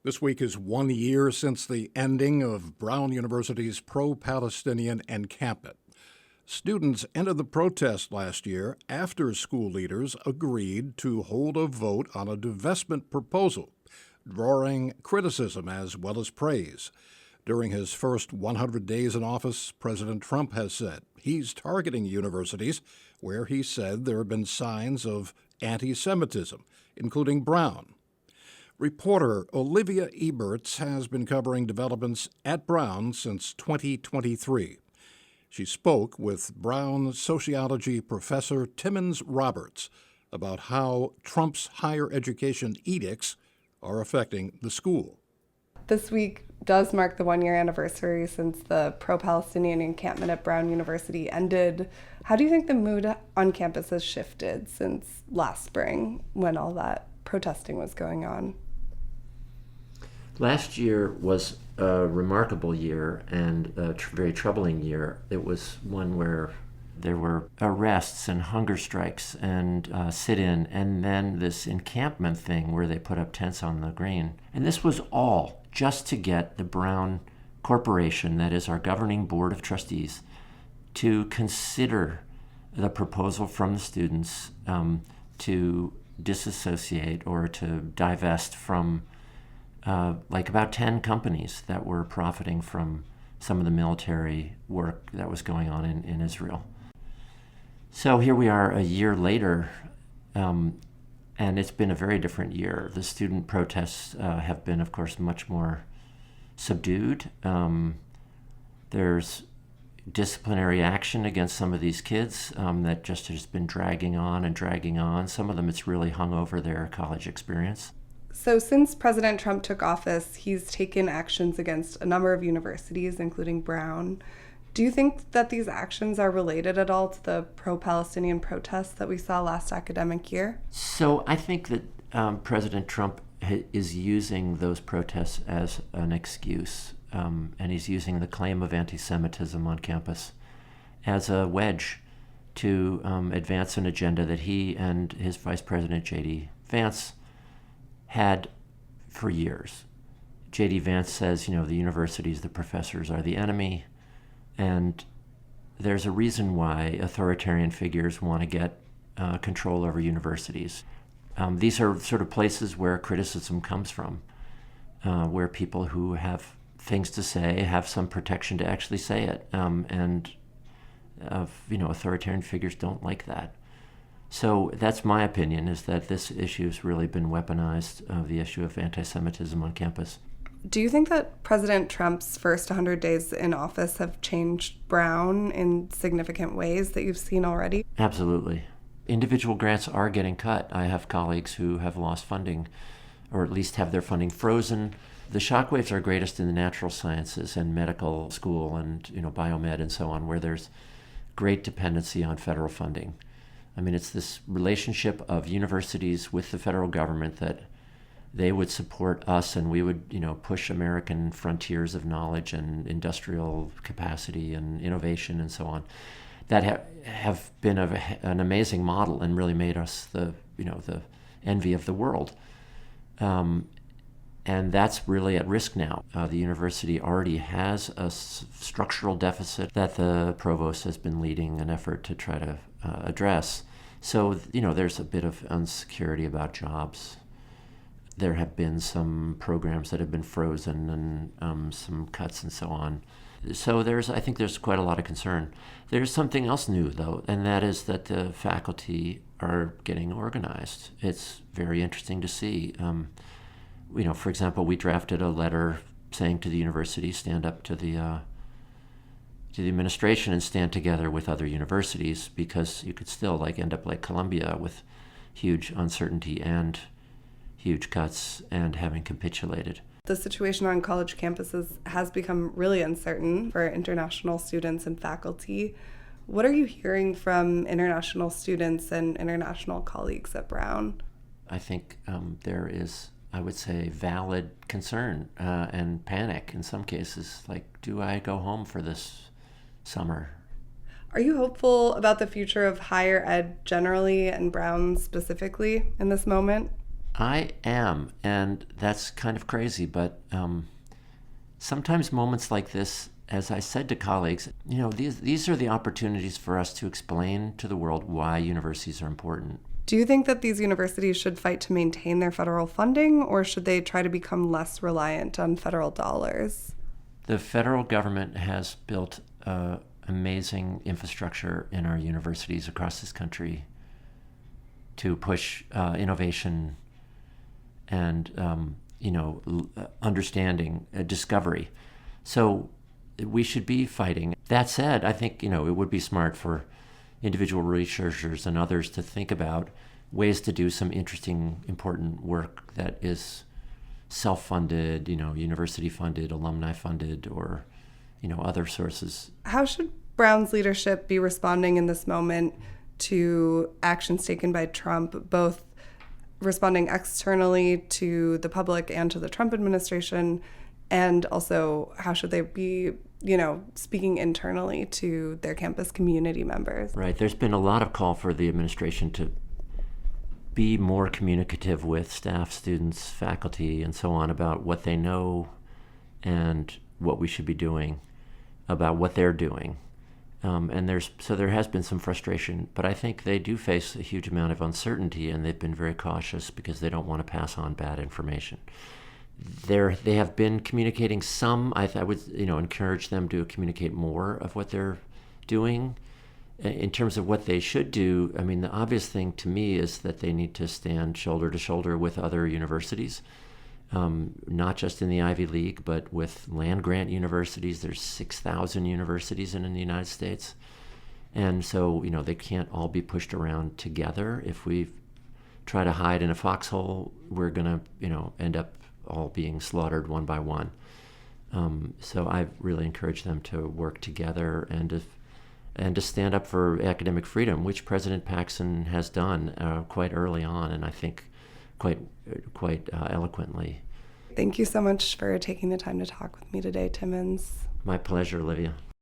This week is 1 year since the ending of Brown University's pro-Palestinian encampment. Students ended the protest last year after school leaders agreed to hold a vote on a divestment proposal, drawing criticism as well as praise. During his first 100 days in office, President Trump has said he's targeting universities where he said there have been signs of anti-Semitism, including Brown. Reporter Olivia Ebertz has been covering developments at Brown since 2023. She spoke with Brown sociology professor Timmons Roberts about how Trump's higher education edicts are affecting the school. This week does mark the 1-year anniversary since the pro-Palestinian encampment at Brown University ended. How do you think the mood on campus has shifted since last spring when all that protesting was going on? Last year was a remarkable year and a very troubling year. It was one where there were arrests and hunger strikes and sit-in, and then this encampment thing where they put up tents on the green. And this was all just to get the Brown Corporation, that is our governing board of trustees, to consider the proposal from the students to disassociate or to divest from about 10 companies that were profiting from some of the military work that was going on in Israel. So here we are a year later, and it's been a very different year. The student protests have been, of course, much more subdued. There's disciplinary action against some of these kids that just has been dragging on and dragging on. Some of them, it's really hung over their college experience. So since President Trump took office, he's taken actions against a number of universities, including Brown. Do you think that these actions are related at all to the pro-Palestinian protests that we saw last academic year? So I think that President Trump is using those protests as an excuse, and he's using the claim of anti-Semitism on campus as a wedge to advance an agenda that he and his Vice President J.D. Vance had for years. J.D. Vance says, the universities, the professors are the enemy, and there's a reason why authoritarian figures want to get control over universities. These are sort of places where criticism comes from, where people who have things to say have some protection to actually say it, and authoritarian figures don't like that. So that's my opinion, is that this issue has really been weaponized, the issue of anti-Semitism on campus. Do you think that President Trump's first 100 days in office have changed Brown in significant ways that you've seen already? Absolutely. Individual grants are getting cut. I have colleagues who have lost funding, or at least have their funding frozen. The shockwaves are greatest in the natural sciences and medical school and biomed and so on, where there's great dependency on federal funding. I mean, it's this relationship of universities with the federal government that they would support us and we would, push American frontiers of knowledge and industrial capacity and innovation and so on, that have been an amazing model and really made us the envy of the world. And that's really at risk now. The university already has a structural deficit that the provost has been leading an effort to try to address. So, there's a bit of insecurity about jobs. There have been some programs that have been frozen and some cuts and so on. So I think there's quite a lot of concern. There's something else new, though, and that is that the faculty are getting organized. It's very interesting to see. For example, we drafted a letter saying to the university, stand up to the administration and stand together with other universities, because you could still end up like Columbia with huge uncertainty and huge cuts and having capitulated. The situation on college campuses has become really uncertain for international students and faculty. What are you hearing from international students and international colleagues at Brown? I think there is, I would say, valid concern and panic in some cases. Do I go home for this summer? Are you hopeful about the future of higher ed generally and Brown specifically in this moment? I am, and that's kind of crazy, but sometimes moments like this, as I said to colleagues, these are the opportunities for us to explain to the world why universities are important. Do you think that these universities should fight to maintain their federal funding, or should they try to become less reliant on federal dollars? The federal government has built amazing infrastructure in our universities across this country to push innovation and understanding, discovery. So we should be fighting. That said, I think it would be smart for individual researchers and others to think about ways to do some interesting, important work that is self-funded, university-funded, alumni-funded, or other sources. How should Brown's leadership be responding in this moment to actions taken by Trump, both responding externally to the public and to the Trump administration, and also how should they be, speaking internally to their campus community members? Right. There's been a lot of call for the administration to be more communicative with staff, students, faculty, and so on about what they know and what we should be doing about what they're doing. And there has been some frustration, but I think they do face a huge amount of uncertainty, and they've been very cautious because they don't want to pass on bad information. They have been communicating some. I would encourage them to communicate more of what they're doing. In terms of what they should do, the obvious thing to me is that they need to stand shoulder to shoulder with other universities, not just in the Ivy League, but with land-grant universities. There's 6,000 universities in the United States. And so, they can't all be pushed around together. If we try to hide in a foxhole, we're going to, end up all being slaughtered one by one. So I really encourage them to work together and to stand up for academic freedom, which President Paxson has done quite early on, and I think quite eloquently. Thank you so much for taking the time to talk with me today, Timmons. My pleasure, Olivia.